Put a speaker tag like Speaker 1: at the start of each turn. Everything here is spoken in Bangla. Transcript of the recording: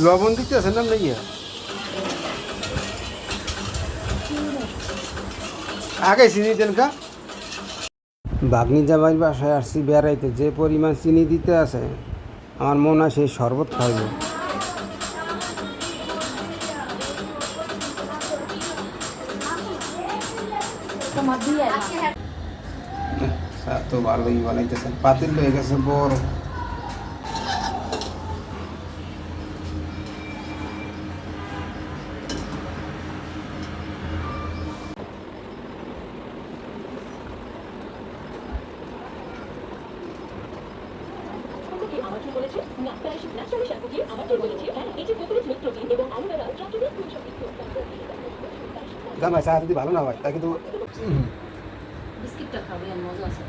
Speaker 1: লবণ দিতে আছেন না নাকি আগে চিনি দেন কা বাগনি জামাইয়ের বাসায় আসছি বেড়াইতে, যে পরিমাণ চিনি দিতে আছে আমার মনে হয় সেই শরবত খাইব। তো ভালোই বানাইতেছেন, পাতিল হয়ে গেছে বড়। জামাই চা যদি ভালো না হয় তা কিন্তু
Speaker 2: বিস্কিটটা খাবে মজা আছে।